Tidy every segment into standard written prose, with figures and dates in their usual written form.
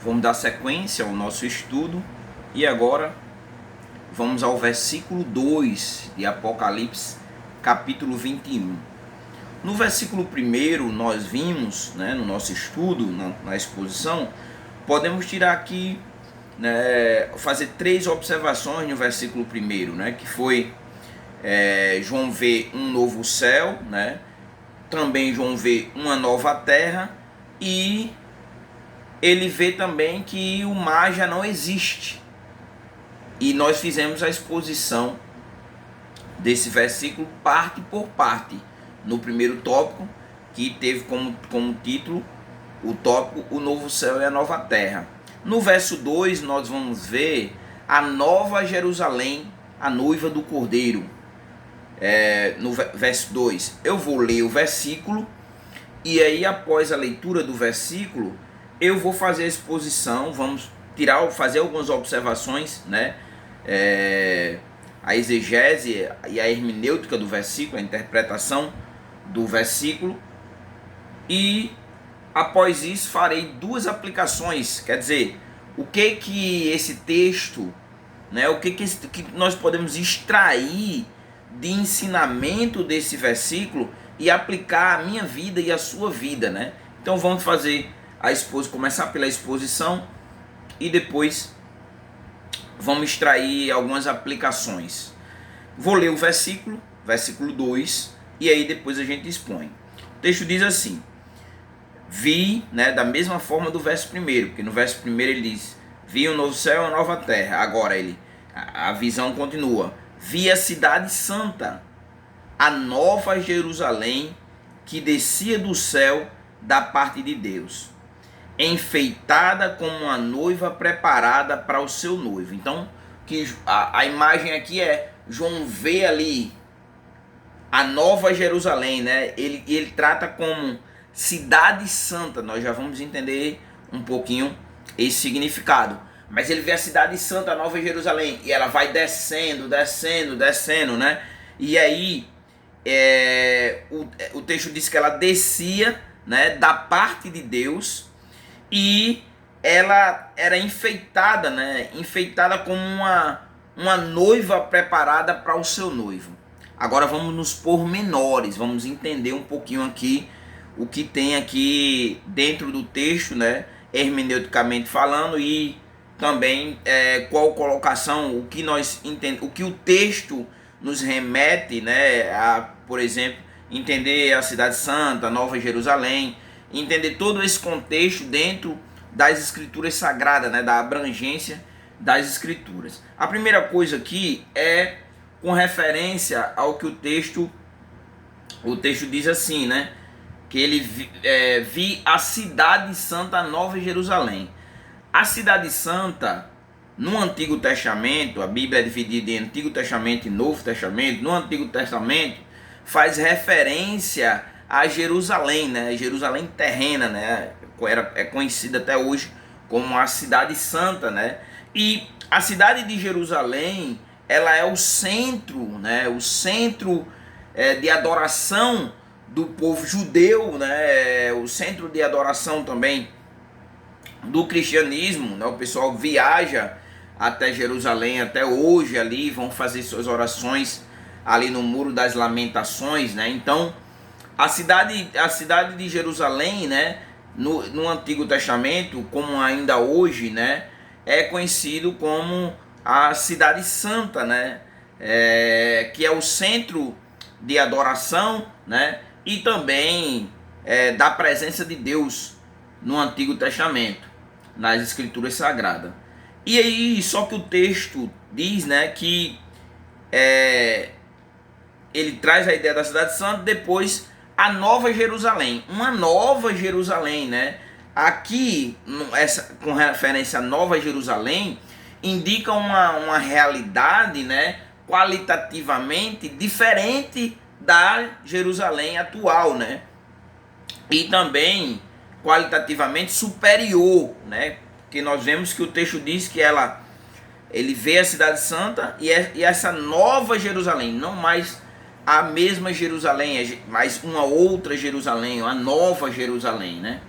Vamos dar sequência ao nosso estudo e agora vamos ao versículo 2 de Apocalipse, capítulo 21. No versículo 1 nós vimos, no nosso estudo, na exposição, podemos tirar aqui, fazer 3 observações no versículo 1, que foi João vê um novo céu, também João vê uma nova terra e ele vê também que o mar já não existe. E nós fizemos a exposição desse versículo parte por parte. No primeiro tópico, que teve como título o tópico O Novo Céu e a Nova Terra. No verso 2 nós vamos ver a Nova Jerusalém, a noiva do Cordeiro. No verso 2 eu vou ler o versículo e aí após a leitura do versículo eu vou fazer a exposição, vamos fazer algumas observações, a exegese e a hermenêutica do versículo, a interpretação do versículo, e após isso farei 2 aplicações, quer dizer, o que esse texto, o que nós podemos extrair de ensinamento desse versículo e aplicar a minha vida e a sua vida, Então vamos fazer começar pela exposição e depois vamos extrair algumas aplicações. Vou ler o versículo 2, e aí depois a gente expõe. O texto diz assim: vi, da mesma forma do verso 1, porque no verso 1 ele diz: vi um novo céu e uma nova terra. Agora a visão continua: vi a cidade santa, a nova Jerusalém, que descia do céu da parte de Deus, enfeitada como uma noiva preparada para o seu noivo. Então, a imagem aqui João vê ali a nova Jerusalém, ele trata como cidade santa. Nós já vamos entender um pouquinho esse significado. Mas ele vê a cidade santa, a nova Jerusalém, e ela vai descendo, E aí, o texto diz que ela descia, da parte de Deus, e ela era enfeitada, enfeitada como uma noiva preparada para o seu noivo. Agora vamos nos pormenores, vamos entender um pouquinho aqui o que tem aqui dentro do texto, hermeneuticamente falando, e também qual colocação, o que nós entendemos, o que o texto nos remete, a, por exemplo, entender a cidade santa, a Nova Jerusalém, entender todo esse contexto dentro das escrituras sagradas, da abrangência das escrituras. A primeira coisa aqui é com referência ao que o texto diz assim, que ele vi a cidade santa, a Nova Jerusalém. A cidade santa, no Antigo Testamento, a Bíblia é dividida em Antigo Testamento e Novo Testamento. No Antigo Testamento faz referência a Jerusalém, Jerusalém terrena, é conhecida até hoje como a cidade santa, E a cidade de Jerusalém, ela é o centro, o centro de adoração do povo judeu, O centro de adoração também do cristianismo, O pessoal viaja até Jerusalém até hoje ali, vão fazer suas orações ali no Muro das Lamentações, Então a cidade de Jerusalém, no Antigo Testamento, como ainda hoje, é conhecido como a cidade santa, que é o centro de adoração, e também da presença de Deus no Antigo Testamento, nas Escrituras Sagradas. E aí, só que o texto diz, que ele traz a ideia da cidade santa, depois a Nova Jerusalém, uma Nova Jerusalém, Aqui, com referência à Nova Jerusalém, indica uma realidade, qualitativamente diferente da Jerusalém atual, E também qualitativamente superior, Porque nós vemos que o texto diz que ele vê a cidade santa e essa Nova Jerusalém, não mais a mesma Jerusalém, mas uma outra Jerusalém, uma nova Jerusalém,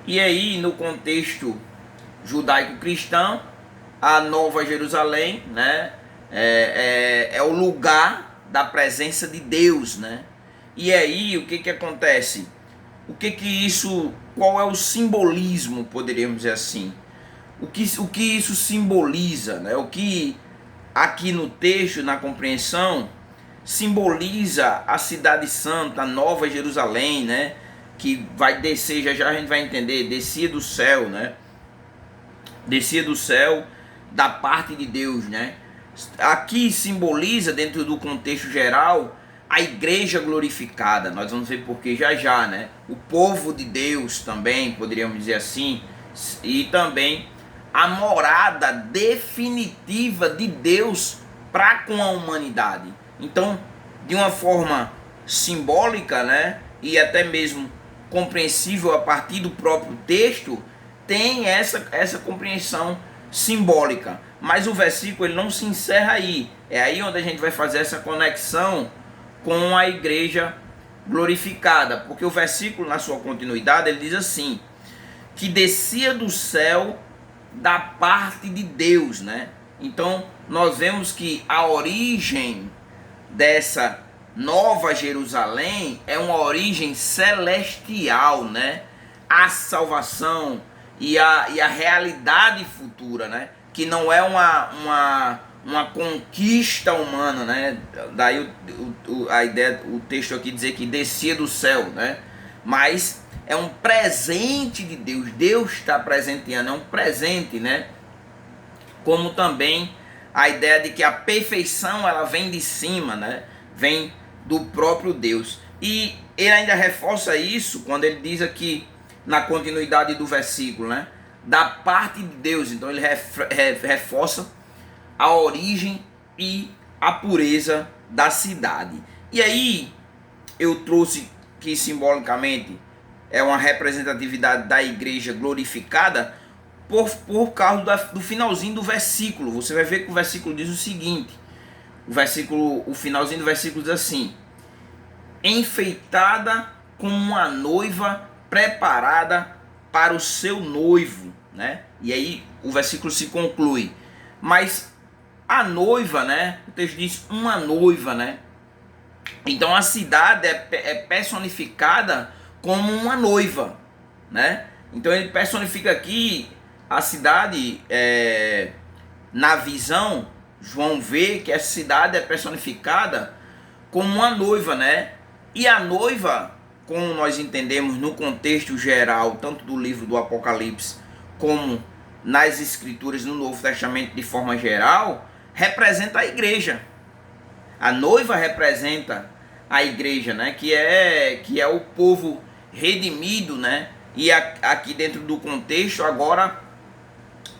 E aí, no contexto judaico-cristão, a Nova Jerusalém, né, é o lugar da presença de Deus, né? E aí o que que acontece? Qual é o simbolismo, poderíamos dizer assim? O que isso simboliza, né? O que aqui no texto, na compreensão, simboliza a cidade santa, a Nova Jerusalém, né? Que vai descer, já já a gente vai entender, descia do céu, né? Descia do céu da parte de Deus, né? Aqui simboliza, dentro do contexto geral, a igreja glorificada. Nós vamos ver porque já já, né? O povo de Deus também, poderíamos dizer assim, e também a morada definitiva de Deus para com a humanidade. Então, de uma forma simbólica, né, e até mesmo compreensível a partir do próprio texto, tem essa compreensão simbólica. Mas o versículo ele não se encerra aí. É aí onde a gente vai fazer essa conexão com a igreja glorificada, porque o versículo, na sua continuidade, ele diz assim: que descia do céu da parte de Deus, né? Então nós vemos que a origem dessa Nova Jerusalém é uma origem celestial, né? A salvação e a realidade futura, né? Que não é uma conquista humana, né? Daí a ideia, o texto aqui dizer que descia do céu, né? Mas é um presente de Deus. Deus está presenteando, é um presente, né? Como também a ideia de que a perfeição ela vem de cima, né? Vem do próprio Deus. E ele ainda reforça isso quando ele diz aqui na continuidade do versículo, né? Da parte de Deus. Então ele reforça a origem e a pureza da cidade. E aí eu trouxe que simbolicamente é uma representatividade da igreja glorificada por causa do finalzinho do versículo. Você vai ver que o versículo diz o seguinte: o finalzinho do versículo diz assim: enfeitada como uma noiva preparada para o seu noivo, né? E aí o versículo se conclui: mas a noiva, né? O texto diz uma noiva, né? Então a cidade é personificada como uma noiva, né? Então ele personifica aqui a cidade, na visão, João vê que a cidade é personificada como uma noiva, né? E a noiva, como nós entendemos no contexto geral, tanto do livro do Apocalipse, como nas escrituras no Novo Testamento de forma geral, representa a igreja. A noiva representa a igreja, né? Que é o povo redimido, né? E aqui dentro do contexto agora,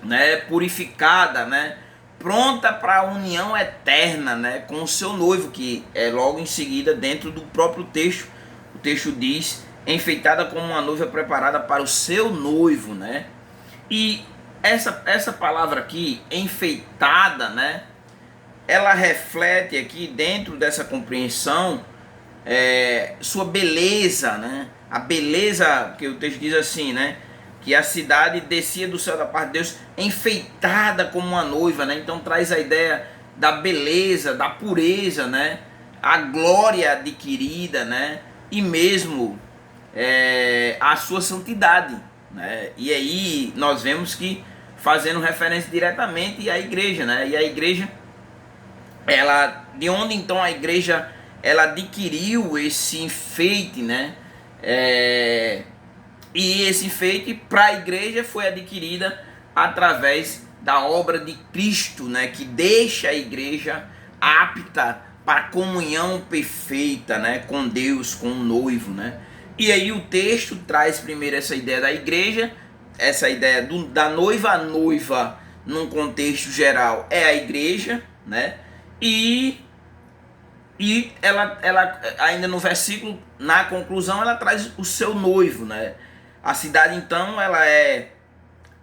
né, purificada, né, pronta para a união eterna, né, com o seu noivo, que é logo em seguida dentro do próprio texto. O texto diz: enfeitada como uma noiva preparada para o seu noivo, né? E essa palavra aqui, enfeitada, né, ela reflete aqui dentro dessa compreensão sua beleza, né? A beleza, que o texto diz assim, né? Que a cidade descia do céu da parte de Deus, enfeitada como uma noiva, né? Então traz a ideia da beleza, da pureza, né? A glória adquirida, né? E mesmo a sua santidade, né? E aí nós vemos que fazendo referência diretamente à igreja, né? E a igreja, de onde então a igreja ela adquiriu esse enfeite, né? E esse enfeite para a igreja foi adquirida através da obra de Cristo, né? Que deixa a igreja apta para a comunhão perfeita, né? Com Deus, com o noivo, né? E aí o texto traz primeiro essa ideia da igreja, essa ideia da noiva. A noiva, num contexto geral, é a igreja, né? E ela ainda no versículo, na conclusão, ela traz o seu noivo, né? A cidade então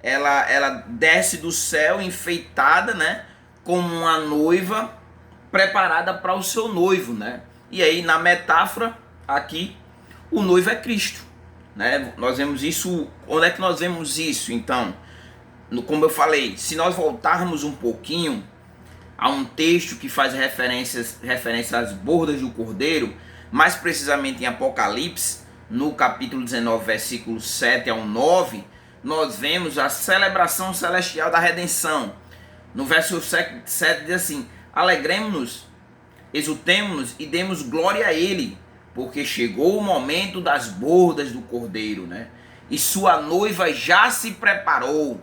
ela desce do céu enfeitada, né? Como uma noiva preparada para o seu noivo, né? E aí na metáfora aqui, o noivo é Cristo, né? Nós vemos isso. Onde é que nós vemos isso então? como eu falei, se nós voltarmos um pouquinho a um texto que faz referência às bordas do cordeiro, mais precisamente em Apocalipse, no capítulo 19, versículos 7 ao 9, nós vemos a celebração celestial da redenção. No verso 7 diz assim: alegremos-nos, exultemos-nos e demos glória a ele, porque chegou o momento das bordas do cordeiro, né? E sua noiva já se preparou,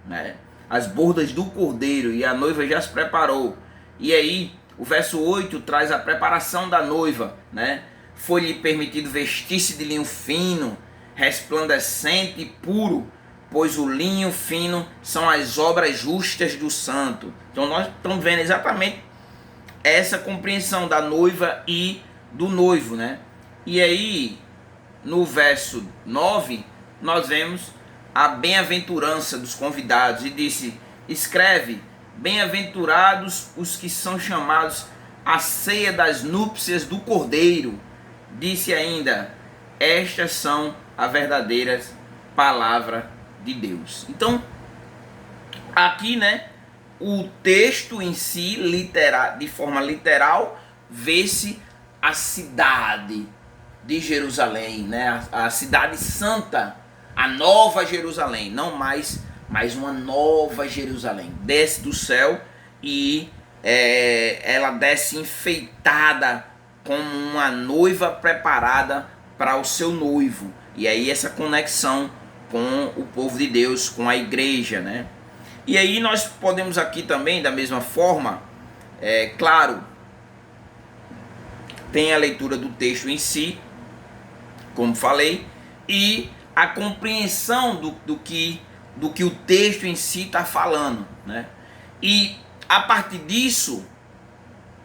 né? As bordas do cordeiro, e a noiva já se preparou. E aí o verso 8 traz a preparação da noiva, né? Foi-lhe permitido vestir-se de linho fino, resplandecente e puro, pois o linho fino são as obras justas do santo. Então nós estamos vendo exatamente essa compreensão da noiva e do noivo, né? E aí no verso 9 nós vemos a bem-aventurança dos convidados, e disse: escreve, bem-aventurados os que são chamados à ceia das núpcias do Cordeiro. Disse ainda: estas são a verdadeira palavra de Deus. Então, aqui, né, o texto em si, de forma literal, vê-se a cidade de Jerusalém, né, a cidade santa, a nova Jerusalém, não mais uma nova Jerusalém. Desce do céu e ela desce enfeitada como uma noiva preparada para o seu noivo. E aí essa conexão com o povo de Deus, com a igreja, né? E aí nós podemos aqui também, da mesma forma, claro, tem a leitura do texto em si, como falei, e a compreensão do que o texto em si está falando, né? E a partir disso,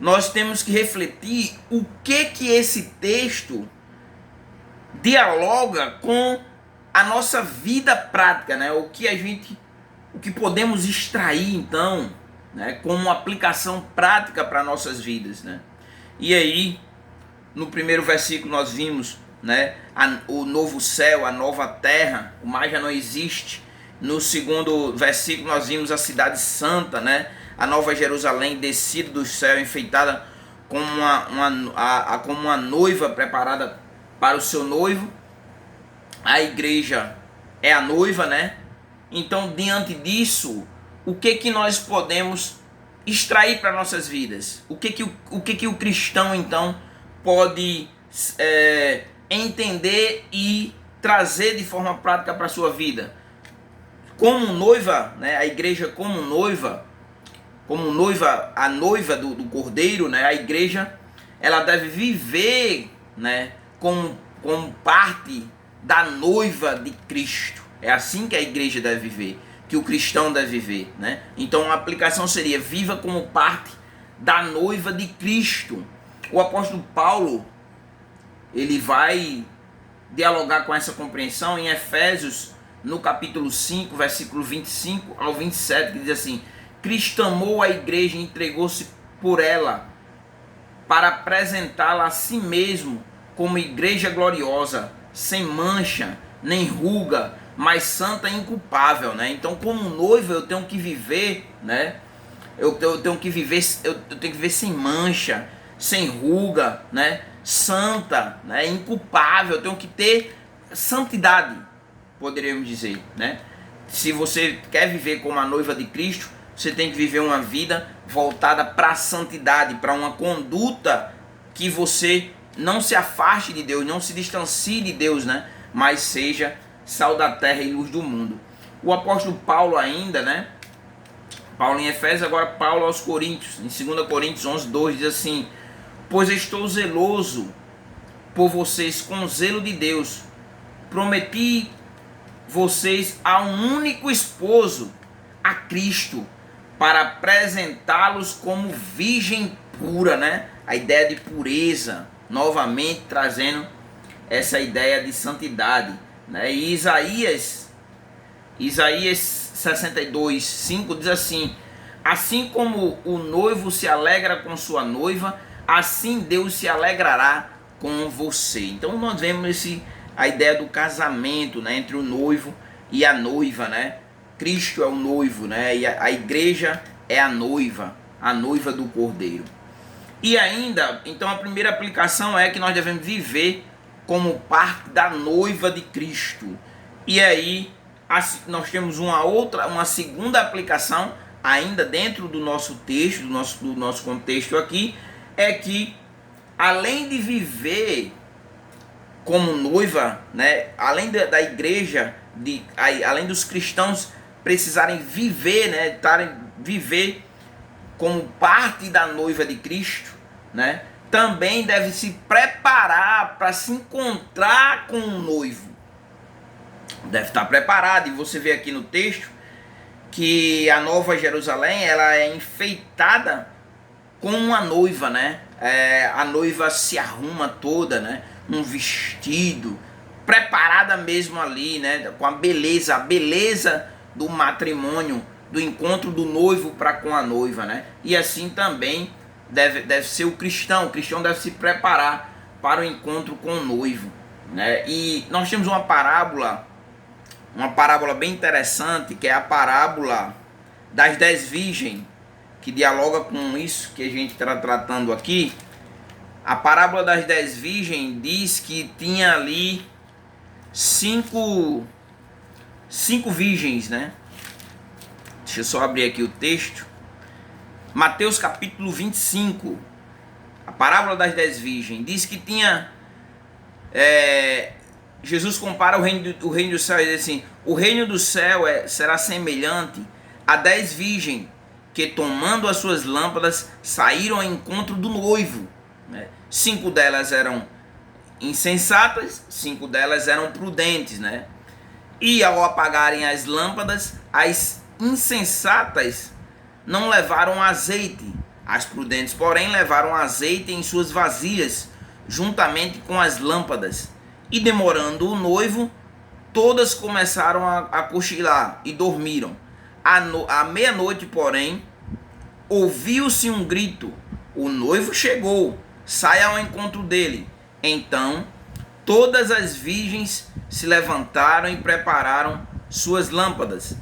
nós temos que refletir o que esse texto dialoga com a nossa vida prática, né? O que podemos extrair então, né, como uma aplicação prática para nossas vidas, né? E aí, no primeiro versículo nós vimos, né, o novo céu, a nova terra, o mar já não existe. No segundo versículo nós vimos a cidade santa, né, a nova Jerusalém descida do céu, enfeitada como como uma noiva preparada para o seu noivo. A igreja é a noiva, né? Então, diante disso, o que nós podemos extrair para nossas vidas? O que o cristão então pode entender e trazer de forma prática para a sua vida? Como noiva, né, a igreja como noiva, a noiva do Cordeiro, né, a igreja, ela deve viver, né, como parte da noiva de Cristo. É assim que a igreja deve viver, que o cristão deve viver, né? Então a aplicação seria: viva como parte da noiva de Cristo. O apóstolo Paulo, ele vai dialogar com essa compreensão em Efésios, no capítulo 5, versículo 25 ao 27, que diz assim: Cristo amou a igreja e entregou-se por ela, para apresentá-la a si mesmo como igreja gloriosa, sem mancha, nem ruga, mas santa e inculpável, né? Então, como noivo, eu tenho que viver, né? Eu tenho que viver sem mancha, sem ruga, né? Santa, né? Inculpável. Eu tenho que ter santidade, poderíamos dizer, né? Se você quer viver como a noiva de Cristo, você tem que viver uma vida voltada para a santidade, para uma conduta que você não se afaste de Deus, não se distancie de Deus, né? Mas seja sal da terra e luz do mundo. O apóstolo Paulo ainda, né? Paulo em Efésios, agora Paulo aos Coríntios, em 2 Coríntios 11, 2, diz assim: pois estou zeloso por vocês com o zelo de Deus. Prometi vocês a um único esposo, a Cristo, para apresentá-los como virgem pura, né? A ideia de pureza, novamente trazendo essa ideia de santidade, né? E Isaías 62, 5 diz assim: assim como o noivo se alegra com sua noiva, assim Deus se alegrará com você. Então nós vemos a ideia do casamento, né, entre o noivo e a noiva, né? Cristo é o noivo, né? E a igreja é a noiva do Cordeiro. E ainda, então a primeira aplicação é que nós devemos viver como parte da noiva de Cristo. E aí nós temos uma segunda aplicação, ainda dentro do nosso texto, do nosso contexto aqui, é que além de viver como noiva, né, além da igreja, além dos cristãos precisarem viver, né, viver como parte da noiva de Cristo, né, também deve se preparar para se encontrar com o noivo. Deve estar preparado. E você vê aqui no texto que a Nova Jerusalém, ela é enfeitada com uma noiva, né? A noiva se arruma toda, né? Um vestido, preparada mesmo ali, né? Com a beleza do matrimônio, do encontro do noivo para com a noiva, né? E assim também deve ser o cristão. O cristão deve se preparar para o encontro com o noivo, né? E nós temos uma parábola bem interessante, que é a parábola das 10 virgens, que dialoga com isso que a gente está tratando aqui. A parábola das 10 virgens diz que tinha ali cinco virgens, né? Deixa eu só abrir aqui o texto. Mateus capítulo 25. A parábola das 10 virgens diz que tinha... Jesus compara o reino do céu e diz assim: o reino do céu será semelhante a 10 virgens que, tomando as suas lâmpadas, saíram ao encontro do noivo, né? 5 delas eram insensatas, 5 delas eram prudentes, né? E ao apagarem as lâmpadas, as insensatas não levaram azeite, as prudentes, porém, levaram azeite em suas vasilhas, juntamente com as lâmpadas. E demorando o noivo, todas começaram a cochilar e dormiram. À meia-noite, porém, ouviu-se um grito: o noivo chegou, saia ao encontro dele. Então, todas as virgens se levantaram e prepararam suas lâmpadas.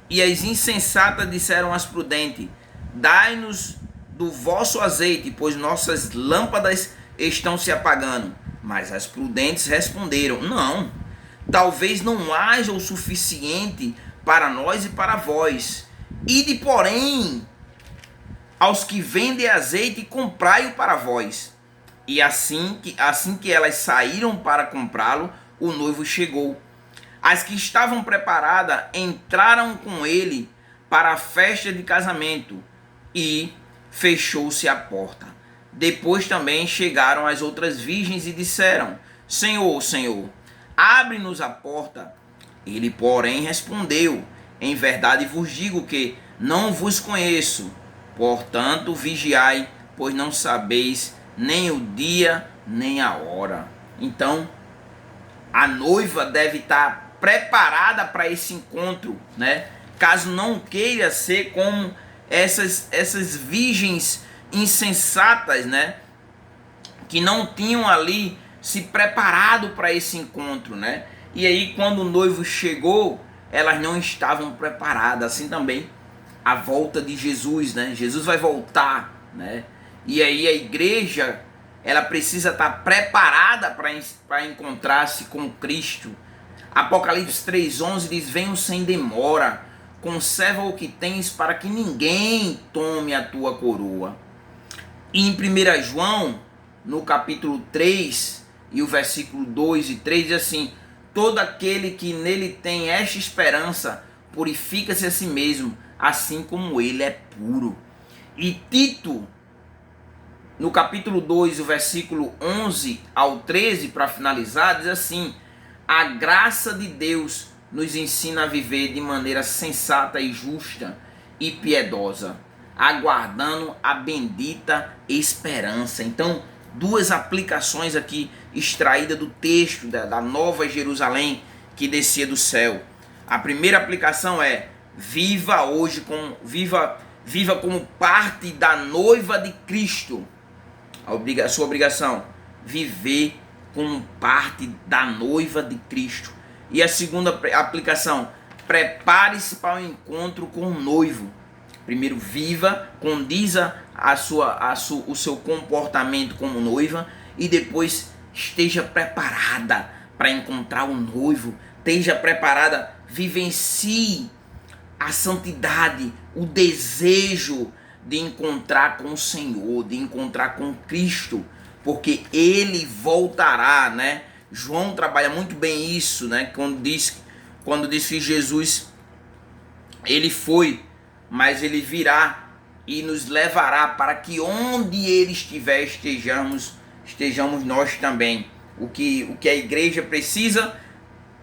E as insensatas disseram às prudentes: dai-nos do vosso azeite, pois nossas lâmpadas estão se apagando. Mas as prudentes responderam: não, talvez não haja o suficiente para nós e para vós. Ide, porém, aos que vendem azeite e comprai-o para vós. E assim que elas saíram para comprá-lo, o noivo chegou. As que estavam preparadas entraram com ele para a festa de casamento e fechou-se a porta. Depois também chegaram as outras virgens e disseram: Senhor, Senhor, abre-nos a porta. Ele, porém, respondeu: em verdade vos digo que não vos conheço. Portanto, vigiai, pois não sabeis nem o dia nem a hora. Então, a noiva deve estar preparada para esse encontro, né? Caso não queira ser como essas virgens insensatas, né? Que não tinham ali se preparado para esse encontro, né? E aí, quando o noivo chegou, elas não estavam preparadas. Assim também a volta de Jesus, né? Jesus vai voltar, né? E aí a igreja, ela precisa estar preparada para encontrar-se com Cristo. Apocalipse 3:11 diz: venham sem demora, conserva o que tens para que ninguém tome a tua coroa. E em 1 João, no capítulo 3, e o versículo 2 e 3, diz assim: todo aquele que nele tem esta esperança, purifica-se a si mesmo, assim como ele é puro. E Tito, no capítulo 2, o versículo 11 ao 13, para finalizar, diz assim: a graça de Deus nos ensina a viver de maneira sensata e justa e piedosa, aguardando a bendita esperança. Então, duas aplicações aqui extraídas do texto da Nova Jerusalém que descia do céu. A primeira aplicação é: viva hoje viva como parte da noiva de Cristo. A sua obrigação, viver como parte da noiva de Cristo. E a segunda aplicação: prepare-se para o encontro com o noivo. Primeiro viva, condiza o seu comportamento como noiva, e depois esteja preparada para encontrar o noivo. Esteja preparada, vivencie a santidade, o desejo de encontrar com o Senhor, de encontrar com Cristo, porque Ele voltará, né? João trabalha muito bem isso, né? Quando diz que Jesus, Ele foi, mas Ele virá e nos levará para que onde Ele estiver estejamos nós também. O que a igreja precisa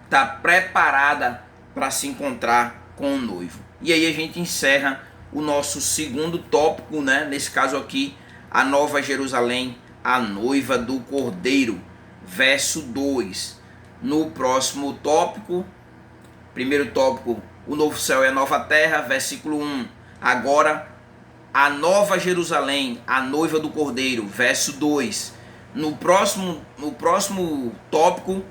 estar preparada para se encontrar com o noivo. E aí a gente encerra o nosso segundo tópico, né? Nesse caso aqui, a Nova Jerusalém, a noiva do Cordeiro, verso 2. No próximo tópico, primeiro tópico, o novo céu e a nova terra, versículo 1. Agora, a Nova Jerusalém, a noiva do Cordeiro, verso 2. No próximo tópico,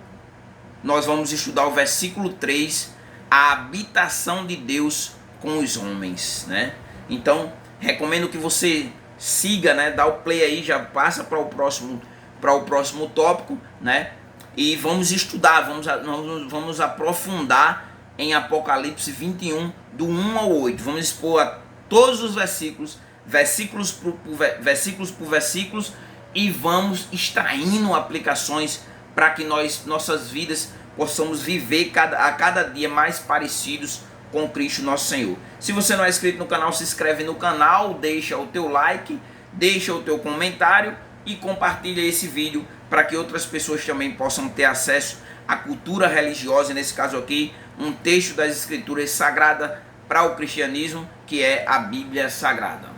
nós vamos estudar o versículo 3, a habitação de Deus com os homens, né? Então, recomendo que você siga, né? Dá o play aí, já passa para o próximo tópico, né? E vamos estudar, vamos aprofundar em Apocalipse 21, do 1 ao 8. Vamos expor a todos os versículos por versículos, e vamos extraindo aplicações para que nossas vidas possamos viver a cada dia mais parecidos com Cristo nosso Senhor. Se você não é inscrito no canal, se inscreve no canal, deixa o teu like, deixa o teu comentário e compartilha esse vídeo para que outras pessoas também possam ter acesso à cultura religiosa, nesse caso aqui, um texto das Escrituras Sagradas para o cristianismo, que é a Bíblia Sagrada.